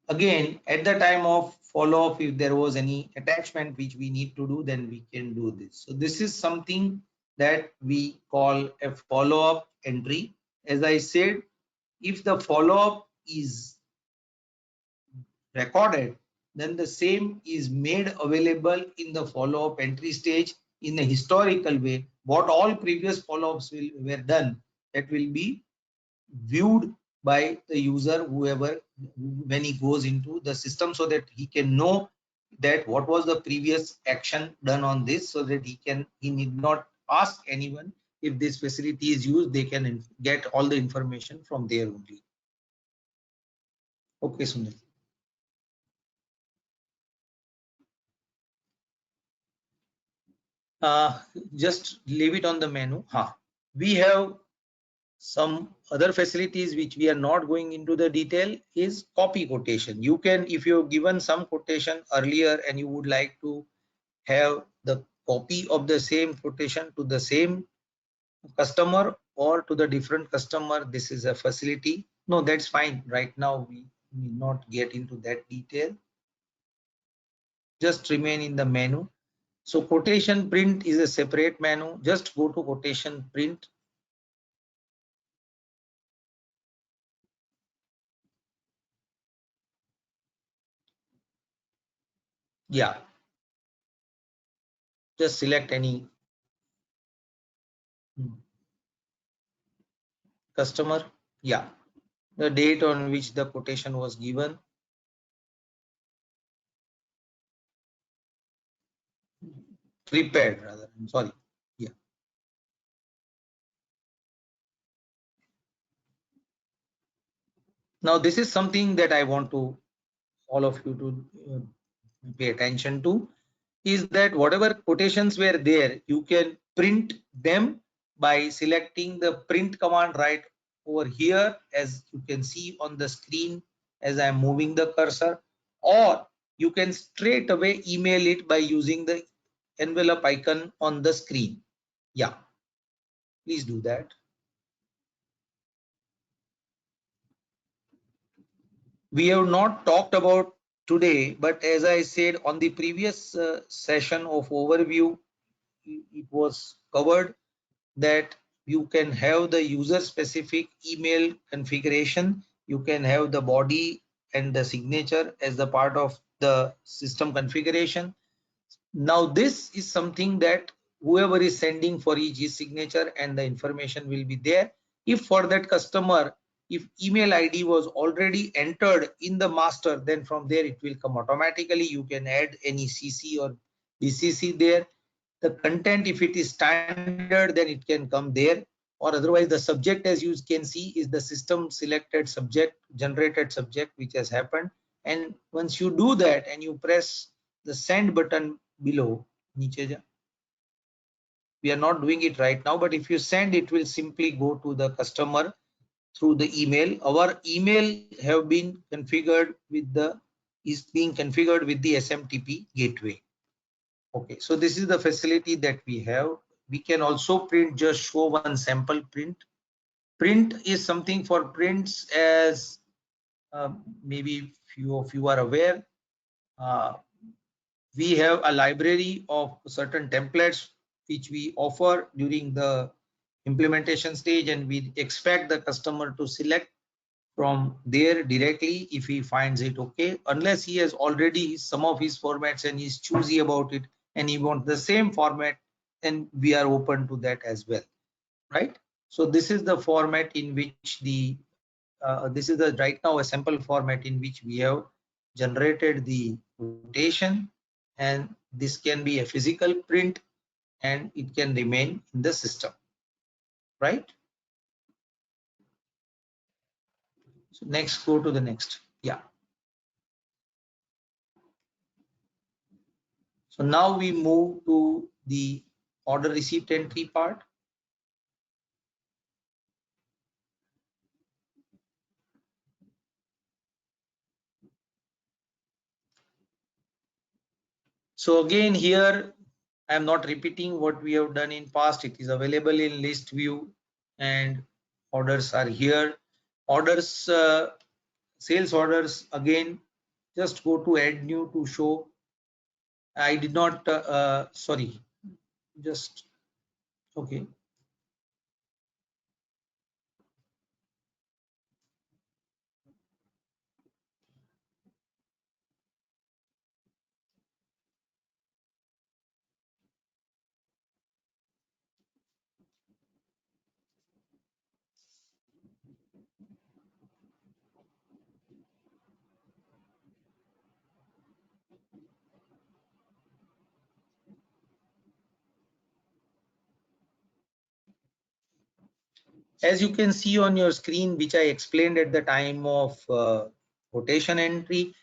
Again, at the time of follow-up, if there was any attachment which we need to do, then we can do this. So this is something that we call a follow-up entry. As I said, if the follow-up is recorded, then the same is made available in the follow-up entry stage in a historical way. What all previous follow-ups were done, that will be viewed by the user, whoever, when he goes into the system, so that he can know that what was the previous action done on this, so that he need not ask anyone. If this facility is used, they can get all the information from there only. Okay, Sunil. Just leave it on the menu. We have some other facilities which we are not going into the detail, is copy quotation. You can, if you've given some quotation earlier and you would like to have the copy of the same quotation to the same customer or to the different customer, this is a facility. No, that's fine. Right now we need not get into that detail. Just remain in the menu. So quotation print is a separate menu. Just go to quotation print. Yeah, just select any customer. Yeah, the date on which the quotation was given. Prepared rather, I'm sorry. Yeah. Now this is something that I want to all of you to pay attention to, is that whatever quotations were there, you can print them by selecting the print command right over here, as you can see on the screen as I'm moving the cursor, or you can straight away email it by using the envelope icon on the screen. Yeah, please do that. We have not talked about today, but as I said on the previous session of overview, it was covered that you can have the user specific email configuration, you can have the body and the signature as the part of the system configuration. Now this is something that whoever is sending for each signature and the information will be there. If for that customer, if email ID was already entered in the master, then from there it will come automatically. You can add any CC or BCC there. The content, if it is standard, then it can come there, or otherwise the subject, as you can see, is the system selected subject, generated subject, which has happened. And once you do that and you press the send button below, we are not doing it right now, but if you send, it will simply go to the customer through the email. Our email have been configured with the is being configured with the SMTP gateway. Okay, so this is the facility that we have. We can also print, just show one sample print. Print is something for prints, as maybe few of you are aware. Uh, we have a library of certain templates which we offer during the implementation stage, and we expect the customer to select from there directly if he finds it okay, unless he has already some of his formats and he's choosy about it and he wants the same format, and we are open to that as well, right? So this is the format in which the this is the right now a sample format in which we have generated the quotation, and this can be a physical print and it can remain in the system, right? So next, go to the next. Yeah. So now we move to the order receipt entry part. So again, here I am not repeating what we have done in past. It is available in list view and orders are here. Orders, sales orders, again, just go to add new to show. I did not, sorry, just, okay. As you can see on your screen, which I explained at the time of quotation entry,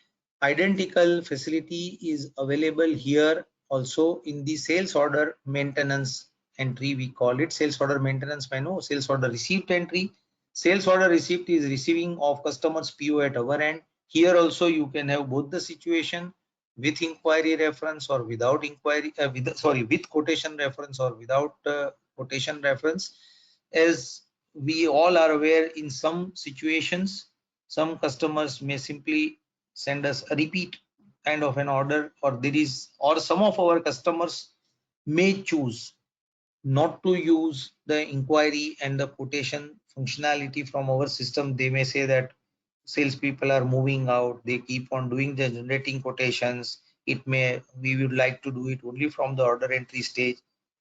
identical facility is available here also in the sales order maintenance entry. We call it sales order maintenance menu, sales order receipt entry. Sales order receipt is receiving of customers PO at our end. Here also you can have both the situation, with inquiry reference or without inquiry, with quotation reference or without quotation reference. As we all are aware, in some situations some customers may simply send us a repeat kind of an order, or some of our customers may choose not to use the inquiry and the quotation functionality from our system. They may say that salespeople are moving out, they keep on doing the generating quotations. We would like to do it only from the order entry stage.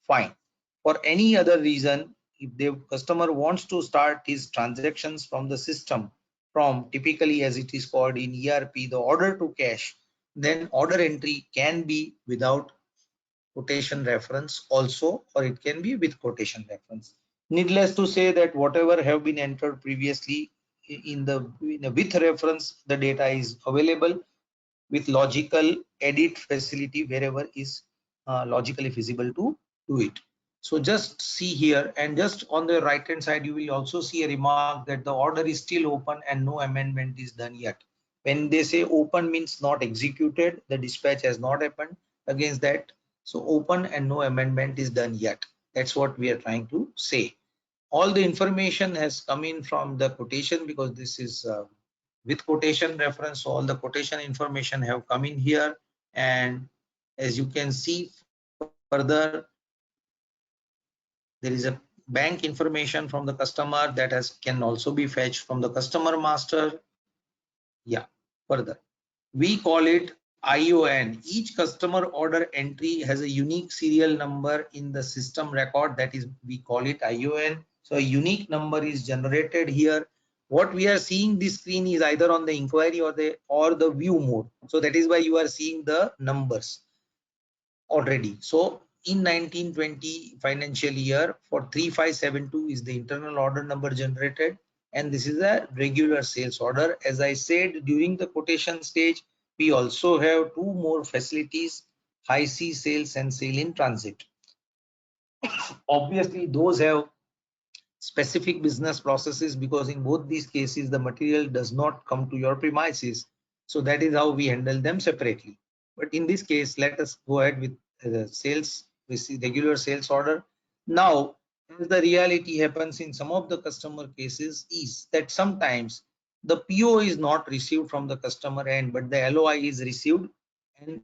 Fine. For any other reason, if the customer wants to start his transactions from the system, from typically as it is called in ERP, the order to cash, then order entry can be without quotation reference also, or it can be with quotation reference. Needless to say that whatever have been entered previously with reference, the data is available with logical edit facility wherever is logically feasible to do it. So just see here, and just on the right hand side you will also see a remark that the order is still open and no amendment is done yet. When they say open, means not executed, the dispatch has not happened against that. So open and no amendment is done yet. That's what we are trying to say. All the information has come in from the quotation, because this is with quotation reference. So all the quotation information have come in here, and as you can see further, there is a bank information from the customer that can also be fetched from the customer master. Yeah, further we call it ION. Each customer order entry has a unique serial number in the system record, that is we call it ION. So a unique number is generated here. What we are seeing this screen is either on the inquiry or the view mode. So that is why you are seeing the numbers already. So in 1920 financial year for 3572 is the internal order number generated, and this is a regular sales order. As I said during the quotation stage, we also have two more facilities, high C sales and sale in transit. Obviously those have specific business processes, because in both these cases the material does not come to your premises. So that is how we handle them separately. But in this case, let us go ahead with the sales, regular sales order. Now, as the reality happens in some of the customer cases is that sometimes the PO is not received from the customer end, but the LOI is received and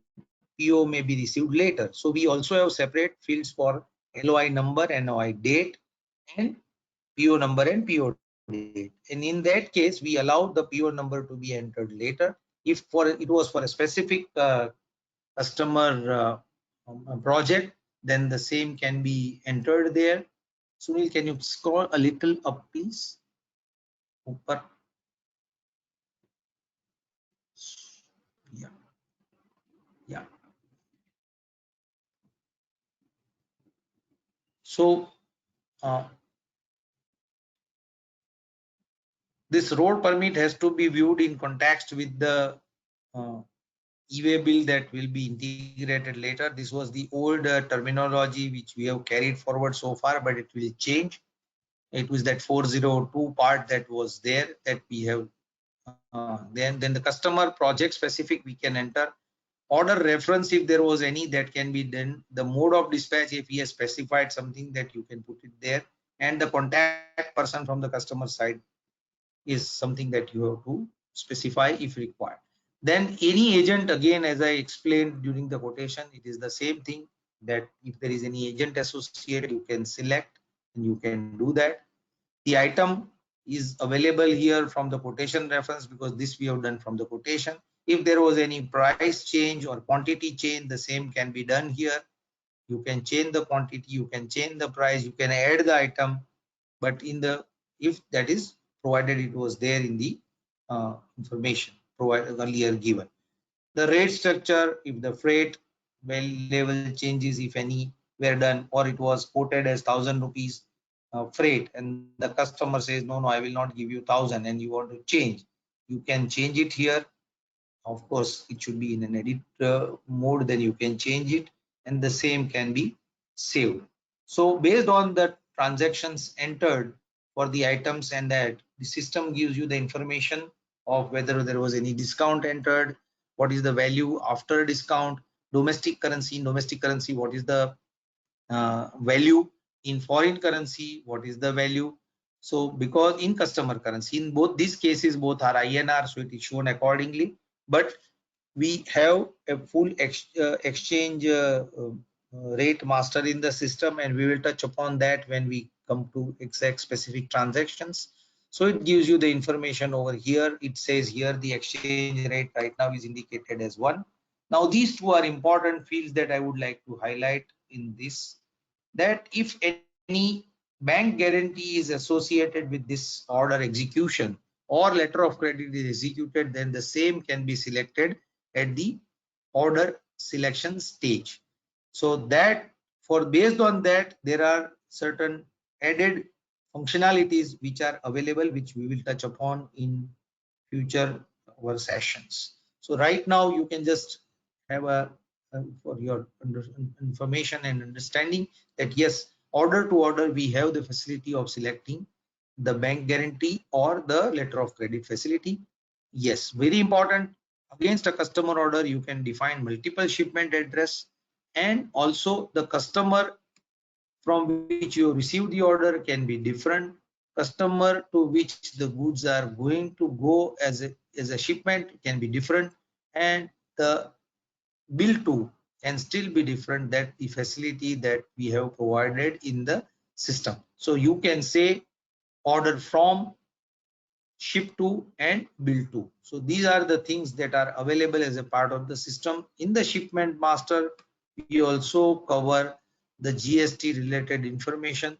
PO may be received later. So we also have separate fields for LOI number, LOI date, and PO number and PO date. And in that case, we allowed the PO number to be entered later. If it was for a specific customer project, then the same can be entered there. Sunil, can you scroll a little up, please? Upper. Yeah, yeah. So uh, this road permit has to be viewed in context with the e-way bill that will be integrated later. This was the old terminology which we have carried forward so far, but it will change. It was that 402 part that was there that we have. Then the customer project specific we can enter. Order reference, if there was any, that can be done. The mode of dispatch, if he has specified something, that you can put it there. And the contact person from the customer side is something that you have to specify if required. Then any agent, again, as I explained during the quotation, it is the same thing, that if there is any agent associated, you can select and you can do that. The item is available here from the quotation reference, because this we have done from the quotation. If there was any price change or quantity change, the same can be done here. You can change the quantity, you can change the price, you can add the item, but in the, if that is provided it was there in the information provided earlier given. The rate structure, if the freight well level changes, if any, were done, or it was quoted as 1,000 rupees freight, and the customer says no, I will not give you 1,000, and you want to change, you can change it here. Of course, it should be in an edit mode, then you can change it, and the same can be saved. So based on the transactions entered for the items, and that the system gives you the information of whether there was any discount entered, what is the value after discount, domestic currency, in domestic currency, what is the value, in foreign currency, what is the value. So because in customer currency, in both these cases, both are INR, so it is shown accordingly. But we have a full exchange rate master in the system, and we will touch upon that when we come to exact specific transactions. So it gives you the information over here. It says here the exchange rate right now is indicated as 1. Now these two are important fields that I would like to highlight in this, that if any bank guarantee is associated with this order execution, or letter of credit is executed, then the same can be selected at the order selection stage. So that, for based on that, there are certain added functionalities which are available, which we will touch upon in future our sessions. So right now you can just have a for your information and understanding that yes, order to order we have the facility of selecting the bank guarantee or the letter of credit facility. Yes, very important. Against a customer order, you can define multiple shipment address, and also the customer from which you receive the order can be different. Customer to which the goods are going to go as a as a shipment can be different, and the bill to can still be different, that the facility that we have provided in the system. So you can say order from, ship to, and bill to. So these are the things that are available as a part of the system. In the shipment master, we also cover the GST related information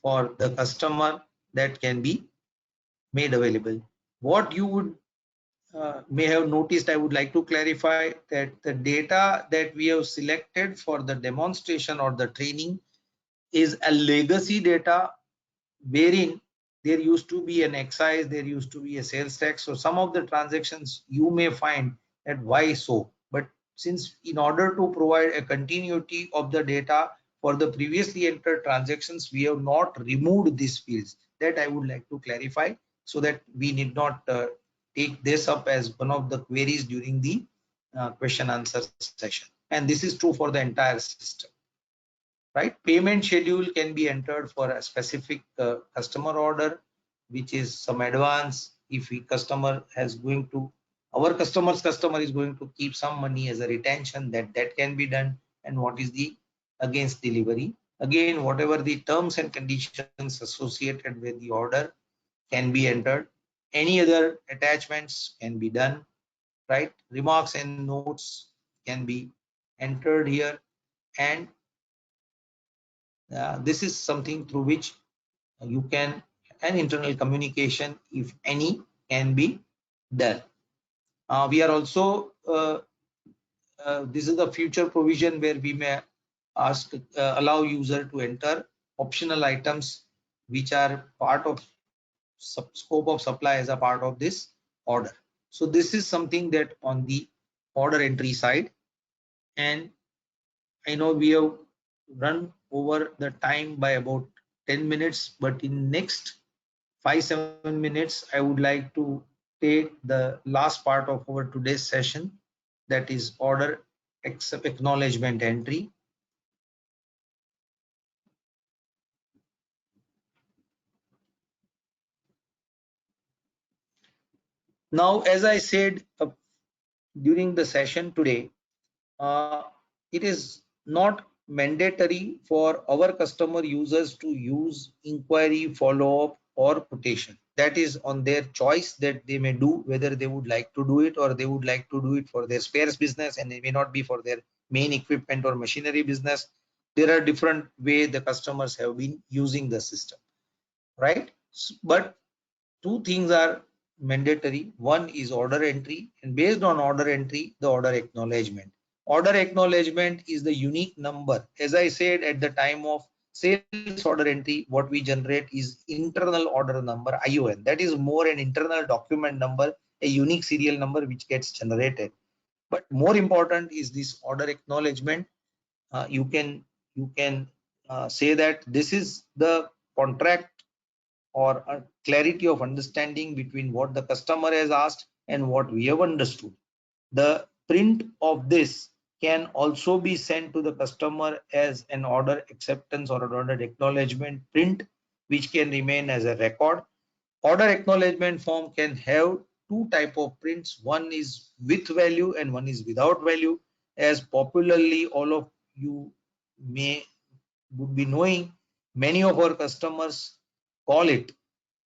for the customer that can be made available. What you would may have noticed, I would like to clarify that the data that we have selected for the demonstration or the training is a legacy data, wherein there used to be an excise, there used to be a sales tax. So some of the transactions you may find that why so, but since in order to provide a continuity of the data for the previously entered transactions, we have not removed these fields. That I would like to clarify, so that we need not take this up as one of the queries during the question answer session. And this is true for the entire system, right? Payment schedule can be entered for a specific customer order, which is some advance. If we customer has going to, our customer is going to keep some money as a retention, that can be done. And what is the against delivery, again whatever the terms and conditions associated with the order can be entered. Any other attachments can be done, right? Remarks and notes can be entered here. And this is something through which you can, an internal communication, if any, can be done. We are also this is the future provision where we may ask allow user to enter optional items which are part of scope of supply as a part of this order. So this is something that on the order entry side. And I know we have run over the time by about 10 minutes, but in next 5-7 minutes, I would like to take the last part of our today's session, that is order acknowledgement entry. Now, as I said during the session today, it is not mandatory for our customer users to use inquiry, follow-up, or quotation. That is on their choice, that they may do whether they would like to do it, or they would like to do it for their spares business, and it may not be for their main equipment or machinery business. There are different ways the customers have been using the system, right? But two things are mandatory. One is order entry, and based on order entry, the order acknowledgement. Order acknowledgement is the unique number. As I said, at the time of sales order entry, what we generate is internal order number, ION. That is more an internal document number, a unique serial number which gets generated. But more important is this order acknowledgement. You can say that this is the contract or a clarity of understanding between what the customer has asked and what we have understood. The print of this can also be sent to the customer as an order acceptance or an order acknowledgement print, which can remain as a record. Order acknowledgement form can have two type of prints. One is with value and one is without value. As popularly all of you may would be knowing, many of our customers call it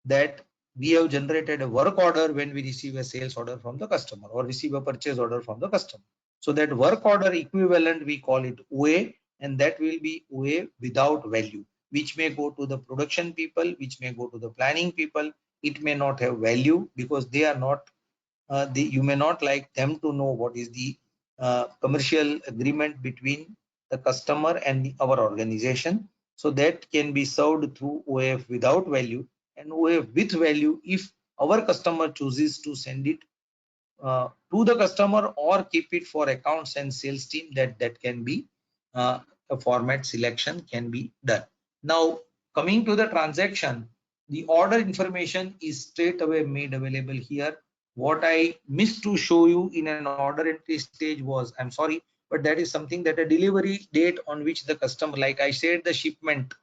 that we have generated a work order when we receive a sales order from the customer or receive a purchase order from the customer. So that work order equivalent, we call it OA, and that will be OA without value, which may go to the production people, which may go to the planning people. It may not have value because they are not, you may not like them to know what is the commercial agreement between the customer and our organization. So that can be served through OF without value, and OF with value if our customer chooses to send it to the customer or keep it for accounts and sales team. That can be a format selection can be done. Now coming to the transaction, the order information is straight away made available here. What I missed to show you in an order entry stage was, I'm sorry, but that is something that a delivery date on which the customer, like I said, the shipment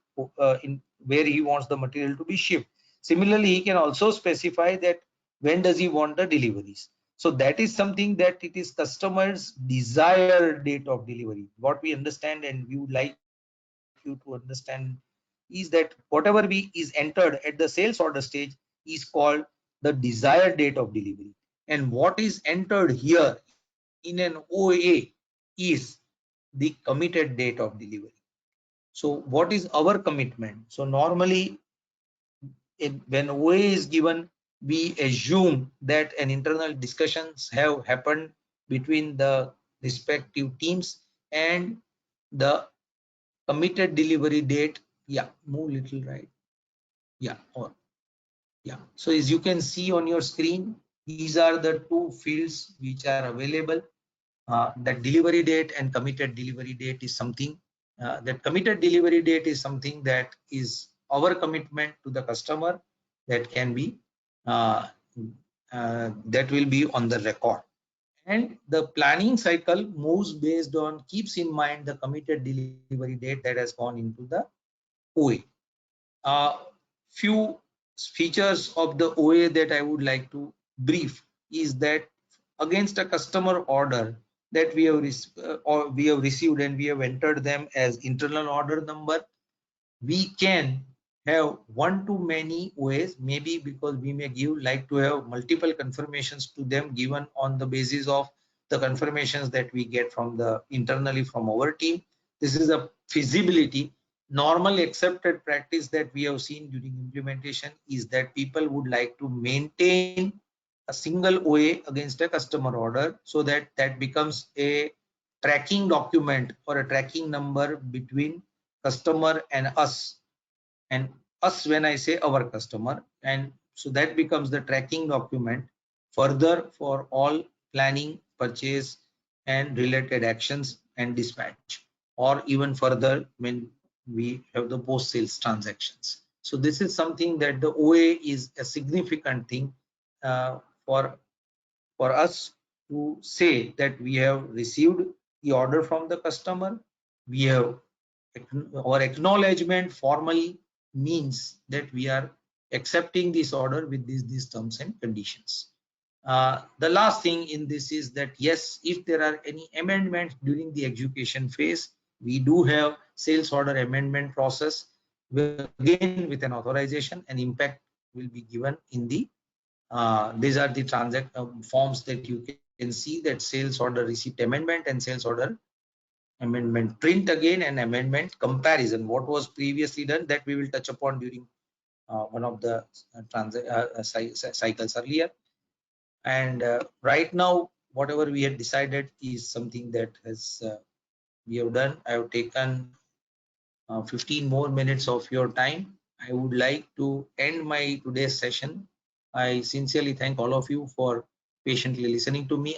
in where he wants the material to be shipped. Similarly, he can also specify that when does he want the deliveries. So that is something that it is customer's desired date of delivery. What we understand and we would like you to understand is that whatever we is entered at the sales order stage is called the desired date of delivery. And what is entered here in an OA is the committed date of delivery. So what is our commitment? So normally when OA is given, we assume that an internal discussions have happened between the respective teams and the committed delivery date. Yeah, move little right. Yeah, or yeah. So as you can see on your screen, these are the two fields which are available. That delivery date and committed delivery date is something. That committed delivery date is something that is our commitment to the customer that can be uh, that will be on the record. And the planning cycle moves based on keeps in mind the committed delivery date that has gone into the OA. Few features of the OA that I would like to brief is that against a customer order that we have received and we have entered them as internal order number, we can have one to many ways, maybe because we may give like to have multiple confirmations to them given on the basis of the confirmations that we get from the internally from our team. This is a feasibility. Normal accepted practice that we have seen during implementation is that people would like to maintain a single OA against a customer order so that that becomes a tracking document or a tracking number between customer and us. And us when I say our customer, and so that becomes the tracking document further for all planning, purchase and related actions and dispatch, or even further when we have the post sales transactions. So this is something that the OA is a significant thing uh, for for us to say that we have received the order from the customer. We have our acknowledgement formally means that we are accepting this order with these terms and conditions. The last thing in this is that yes, if there are any amendments during the execution phase, we do have sales order amendment process again with an authorization and impact will be given in the these are the transact forms that you can see that sales order receipt amendment and sales order amendment print again and amendment comparison. What was previously done that we will touch upon during one of the cycles earlier. And right now, whatever we had decided is something that has we have done. I have taken 15 more minutes of your time. I would like to end my today's session. I sincerely thank all of you for patiently listening to me.